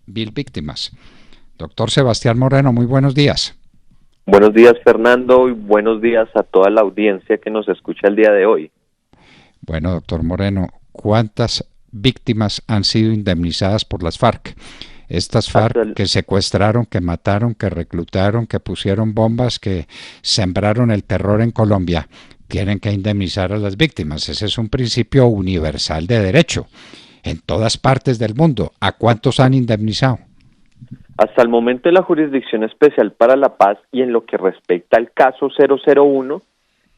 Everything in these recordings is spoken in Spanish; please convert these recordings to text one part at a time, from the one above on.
Vil Víctimas. Doctor Sebastián Moreno, muy buenos días. Buenos días, Fernando, y buenos días a toda la audiencia que nos escucha el día de hoy. Bueno, doctor Moreno, ¿cuántas víctimas han sido indemnizadas por las FARC? Estas FARC que secuestraron, que mataron, que reclutaron, que pusieron bombas, que sembraron el terror en Colombia, tienen que indemnizar a las víctimas. Ese es un principio universal de derecho. En todas partes del mundo, ¿a cuántos han indemnizado? Hasta el momento, la Jurisdicción Especial para la Paz, y en lo que respecta al caso 001,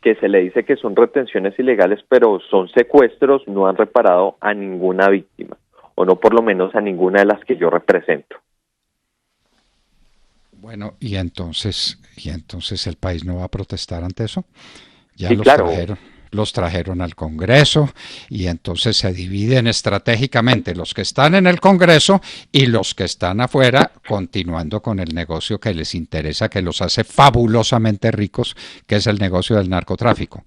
que se le dice que son retenciones ilegales, pero son secuestros, no han reparado a ninguna víctima, o no por lo menos a ninguna de las que yo represento. Bueno, y entonces el país no va a protestar ante eso. Ya Sí, claro. Los trajeron al Congreso y entonces se dividen estratégicamente los que están en el Congreso y los que están afuera, continuando con el negocio que les interesa, que los hace fabulosamente ricos, que es el negocio del narcotráfico.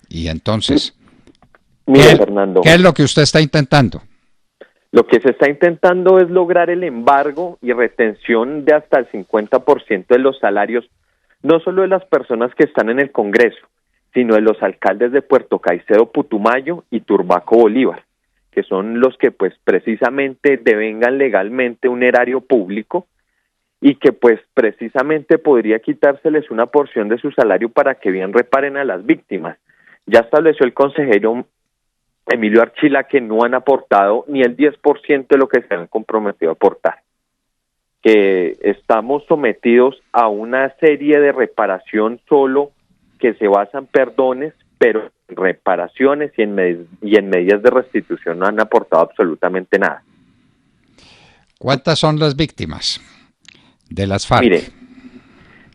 Y entonces, Mire, Fernando, ¿qué es lo que usted está intentando? Lo que se está intentando es lograr el embargo y retención de hasta el 50% de los salarios, no solo de las personas que están en el Congreso, sino de los alcaldes de Puerto Caicedo, Putumayo y Turbaco, Bolívar, que son los que pues precisamente devengan legalmente un erario público y que pues precisamente podría quitárseles una porción de su salario para que bien reparen a las víctimas. Ya estableció el consejero Emilio Archila que no han aportado ni el 10% de lo que se han comprometido a aportar, que estamos sometidos a una serie de reparación solo que se basan perdones, pero en reparaciones y en medidas de restitución no han aportado absolutamente nada. ¿Cuántas son las víctimas de las FARC? Mire,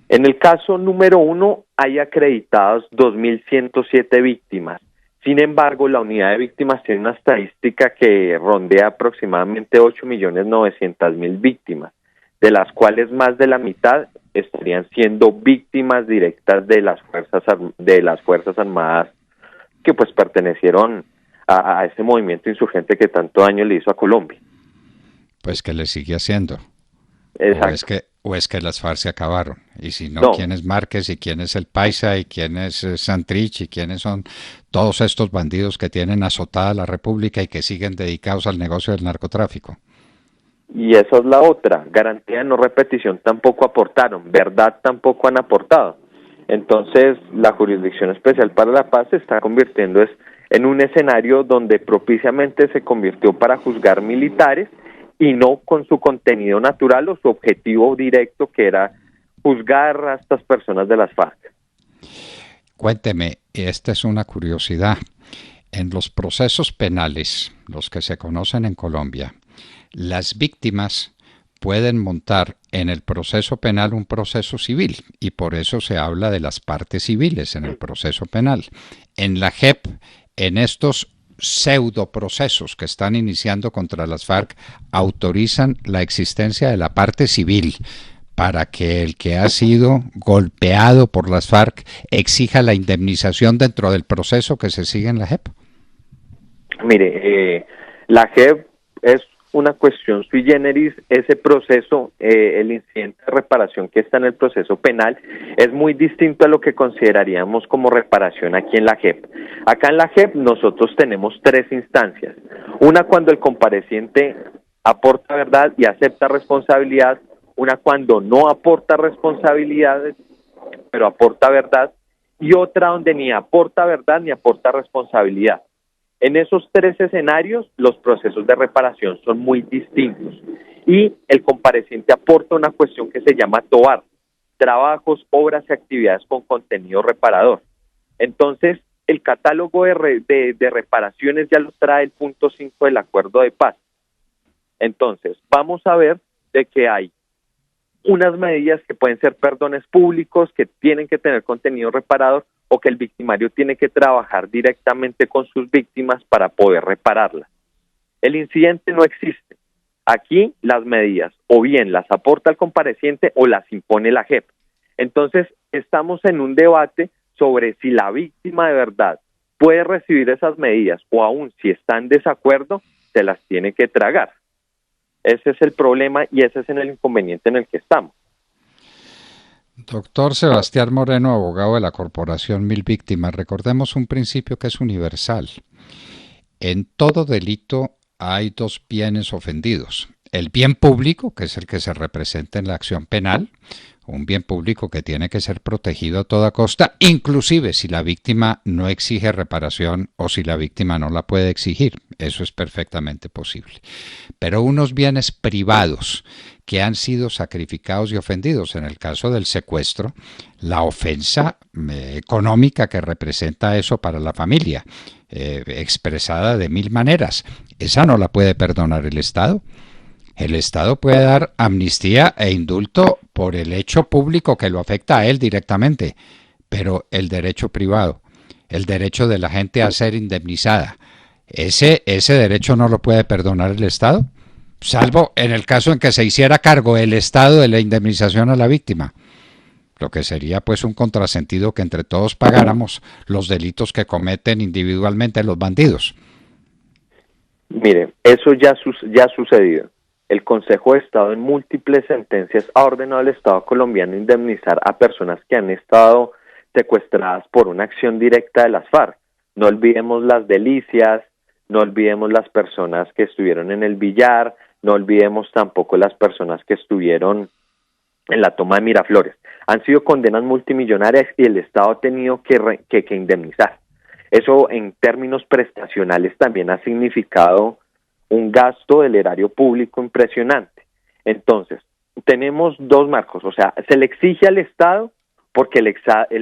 en el caso número 1 hay acreditadas 2.107 víctimas. Sin embargo, la unidad de víctimas tiene una estadística que rondea aproximadamente 8.900.000 víctimas, de las cuales más de la mitad estarían siendo víctimas directas de las fuerzas armadas que pues pertenecieron a ese movimiento insurgente que tanto daño le hizo a Colombia. Pues que le sigue haciendo. Exacto. O es que las FARC se acabaron. Y si no, ¿quién es Márquez y quién es el Paisa y quién es Santrich y quiénes son todos estos bandidos que tienen azotada la República y que siguen dedicados al negocio del narcotráfico? Y esa es la otra, garantía de no repetición tampoco aportaron, verdad tampoco han aportado. Entonces, la Jurisdicción Especial para la Paz se está convirtiendo en un escenario donde propiciamente se convirtió para juzgar militares y no con su contenido natural o su objetivo directo, que era juzgar a estas personas de las FARC. Cuénteme, esta es una curiosidad. En los procesos penales, los que se conocen en Colombia, las víctimas pueden montar en el proceso penal un proceso civil y por eso se habla de las partes civiles en el proceso penal. En la JEP, en estos pseudo procesos que están iniciando contra las FARC, autorizan la existencia de la parte civil para que el que ha sido golpeado por las FARC exija la indemnización dentro del proceso que se sigue en la JEP. Mire, la JEP es una cuestión sui generis. Ese proceso, el incidente de reparación que está en el proceso penal, es muy distinto a lo que consideraríamos como reparación aquí en la JEP. Acá en la JEP nosotros tenemos 3 instancias. Una cuando el compareciente aporta verdad y acepta responsabilidad, una cuando no aporta responsabilidades, pero aporta verdad, y otra donde ni aporta verdad ni aporta responsabilidad. En esos 3 escenarios, los procesos de reparación son muy distintos y el compareciente aporta una cuestión que se llama TOAR, trabajos, obras y actividades con contenido reparador. Entonces, el catálogo de reparaciones ya lo trae el punto 5 del acuerdo de paz. Entonces, vamos a ver de que hay unas medidas que pueden ser perdones públicos, que tienen que tener contenido reparador, o que el victimario tiene que trabajar directamente con sus víctimas para poder repararlas. El incidente no existe. Aquí las medidas o bien las aporta el compareciente o las impone la JEP. Entonces estamos en un debate sobre si la víctima de verdad puede recibir esas medidas o aún si está en desacuerdo, se las tiene que tragar. Ese es el problema y ese es el inconveniente en el que estamos. Doctor Sebastián Moreno, abogado de la Corporación Mil Víctimas, recordemos un principio que es universal. En todo delito hay dos bienes ofendidos. El bien público, que es el que se representa en la acción penal, un bien público que tiene que ser protegido a toda costa, inclusive si la víctima no exige reparación o si la víctima no la puede exigir. Eso es perfectamente posible. Pero unos bienes privados que han sido sacrificados y ofendidos, en el caso del secuestro, la ofensa económica que representa eso para la familia, expresada de mil maneras, esa no la puede perdonar el Estado. El Estado puede dar amnistía e indulto por el hecho público que lo afecta a él directamente, pero el derecho privado, el derecho de la gente a ser indemnizada, ese derecho no lo puede perdonar el Estado, salvo en el caso en que se hiciera cargo el Estado de la indemnización a la víctima, lo que sería pues un contrasentido que entre todos pagáramos los delitos que cometen individualmente los bandidos. Mire, eso ya ha sucedido. El Consejo de Estado en múltiples sentencias ha ordenado al Estado colombiano indemnizar a personas que han estado secuestradas por una acción directa de las FARC. No olvidemos las delicias, no olvidemos las personas que estuvieron en el billar, no olvidemos tampoco las personas que estuvieron en la toma de Miraflores. Han sido condenas multimillonarias y el Estado ha tenido que indemnizar. Eso en términos prestacionales también ha significado un gasto del erario público impresionante. Entonces, tenemos dos marcos, o sea, se le exige al Estado porque el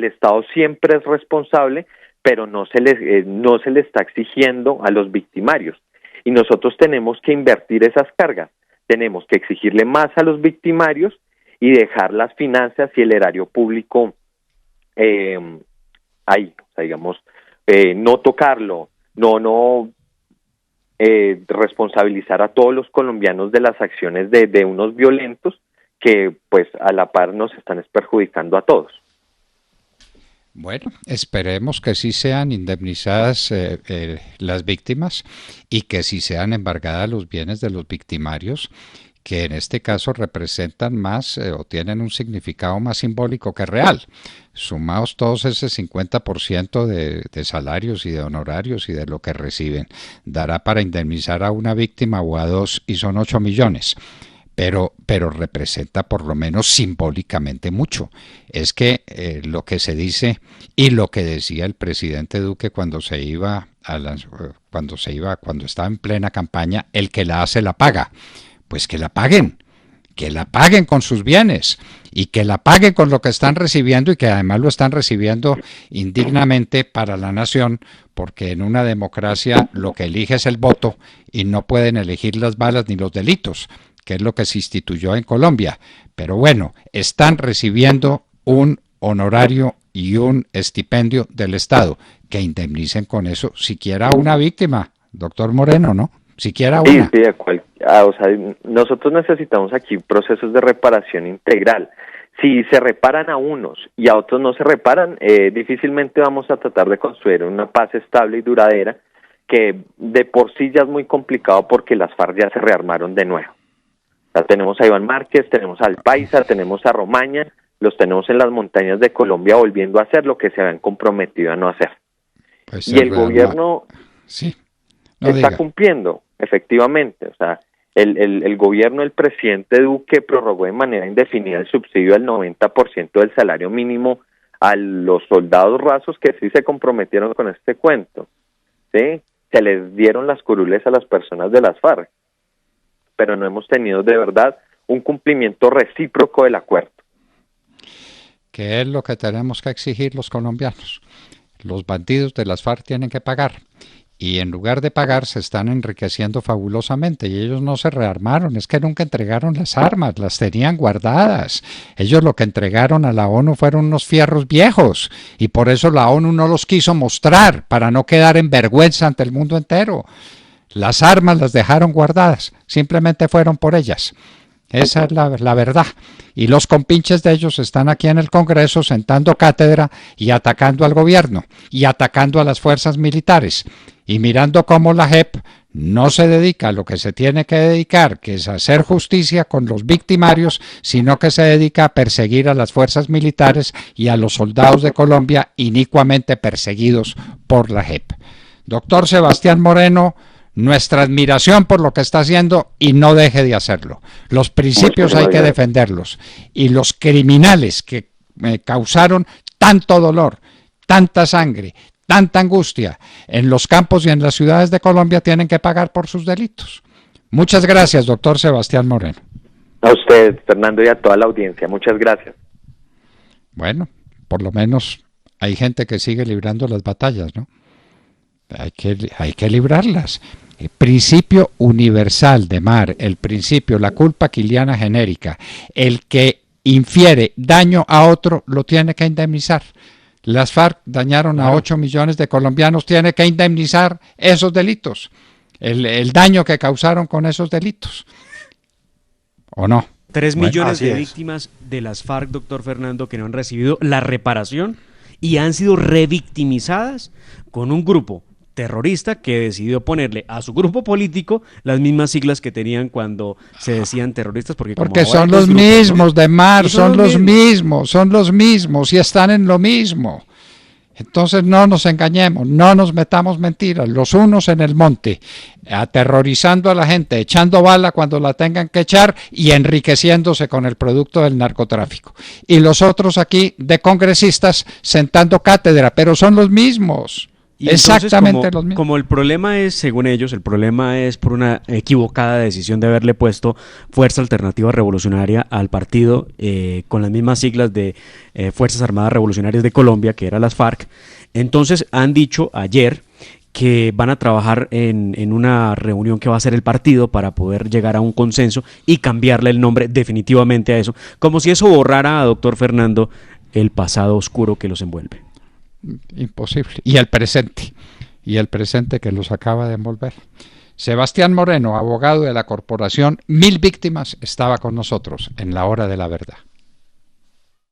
Estado siempre es responsable, pero no se le está exigiendo a los victimarios. Y nosotros tenemos que invertir esas cargas, tenemos que exigirle más a los victimarios y dejar las finanzas y el erario público ahí, o sea, digamos, no tocarlo, no responsabilizar a todos los colombianos de las acciones de unos violentos que pues a la par nos están perjudicando a todos. Bueno, esperemos que sí sean indemnizadas las víctimas y que sí sean embargadas los bienes de los victimarios, que en este caso representan más o tienen un significado más simbólico que real. Sumados todos ese 50% de salarios y de honorarios y de lo que reciben, dará para indemnizar a una víctima o a dos y son 8 millones. Pero representa por lo menos simbólicamente mucho. Es que lo que se dice y lo que decía el presidente Duque cuando estaba en plena campaña, el que la hace la paga. Pues que la paguen con sus bienes y que la paguen con lo que están recibiendo y que además lo están recibiendo indignamente para la nación, porque en una democracia lo que elige es el voto y no pueden elegir las balas ni los delitos, que es lo que se instituyó en Colombia. Pero bueno, están recibiendo un honorario y un estipendio del Estado, que indemnicen con eso siquiera a una víctima, doctor Moreno, ¿no? Siquiera una. Sí, o sea, nosotros necesitamos aquí procesos de reparación integral. Si se reparan a unos y a otros no se reparan, difícilmente vamos a tratar de construir una paz estable y duradera, que de por sí ya es muy complicado porque las FARC ya se rearmaron de nuevo. O sea, tenemos a Iván Márquez, tenemos al Paisa, tenemos a Romaña, los tenemos en las montañas de Colombia volviendo a hacer lo que se habían comprometido a no hacer. Pues y el gobierno sí. Está cumpliendo, efectivamente. O sea, el gobierno, el presidente Duque prorrogó de manera indefinida el subsidio del 90% del salario mínimo a los soldados rasos que sí se comprometieron con este cuento. ¿Sí? Se les dieron las curules a las personas de las FARC, pero no hemos tenido de verdad un cumplimiento recíproco del acuerdo. ¿Qué es lo que tenemos que exigir los colombianos? Los bandidos de las FARC tienen que pagar. Y en lugar de pagar se están enriqueciendo fabulosamente y ellos no se rearmaron, es que nunca entregaron las armas, las tenían guardadas. Ellos lo que entregaron a la ONU fueron unos fierros viejos y por eso la ONU no los quiso mostrar, para no quedar en vergüenza ante el mundo entero. Las armas las dejaron guardadas, simplemente fueron por ellas. Esa es la verdad. Y los compinches de ellos están aquí en el Congreso sentando cátedra y atacando al gobierno y atacando a las fuerzas militares y mirando cómo la JEP no se dedica a lo que se tiene que dedicar, que es hacer justicia con los victimarios, sino que se dedica a perseguir a las fuerzas militares y a los soldados de Colombia inicuamente perseguidos por la JEP. Doctor Sebastián Moreno, nuestra admiración por lo que está haciendo y no deje de hacerlo. Los principios hay que defenderlos y los criminales que causaron tanto dolor, tanta sangre, tanta angustia en los campos y en las ciudades de Colombia tienen que pagar por sus delitos. Muchas gracias, doctor Sebastián Moreno. A usted, Fernando, y a toda la audiencia. Muchas gracias. Bueno, por lo menos hay gente que sigue librando las batallas, ¿no? Hay que librarlas. El principio universal de Mar, el principio, la culpa quiliana genérica, el que infiere daño a otro lo tiene que indemnizar. Las FARC dañaron a 8 millones de colombianos, tiene que indemnizar esos delitos, el daño que causaron con esos delitos. ¿O no? 3 millones de víctimas de las FARC, doctor Fernando, que no han recibido la reparación y han sido revictimizadas con un grupo terrorista que decidió ponerle a su grupo político las mismas siglas que tenían cuando se decían terroristas, porque son los mismos, de Mar, son los mismos y están en lo mismo. Entonces no nos engañemos, no nos metamos mentiras, los unos en el monte, aterrorizando a la gente, echando bala cuando la tengan que echar y enriqueciéndose con el producto del narcotráfico. Y los otros aquí de congresistas sentando cátedra, pero son los mismos. Y exactamente entonces, los mismos. Como el problema es, según ellos, el problema es por una equivocada decisión de haberle puesto Fuerza Alternativa Revolucionaria al partido con las mismas siglas de Fuerzas Armadas Revolucionarias de Colombia, que eran las FARC. Entonces han dicho ayer que van a trabajar en una reunión que va a hacer el partido para poder llegar a un consenso y cambiarle el nombre definitivamente a eso, como si eso borrara a doctor Fernando el pasado oscuro que los envuelve. Imposible. Y el presente que los acaba de envolver. Sebastián Moreno, abogado de la corporación 1000 Víctimas, estaba con nosotros en La Hora de la Verdad.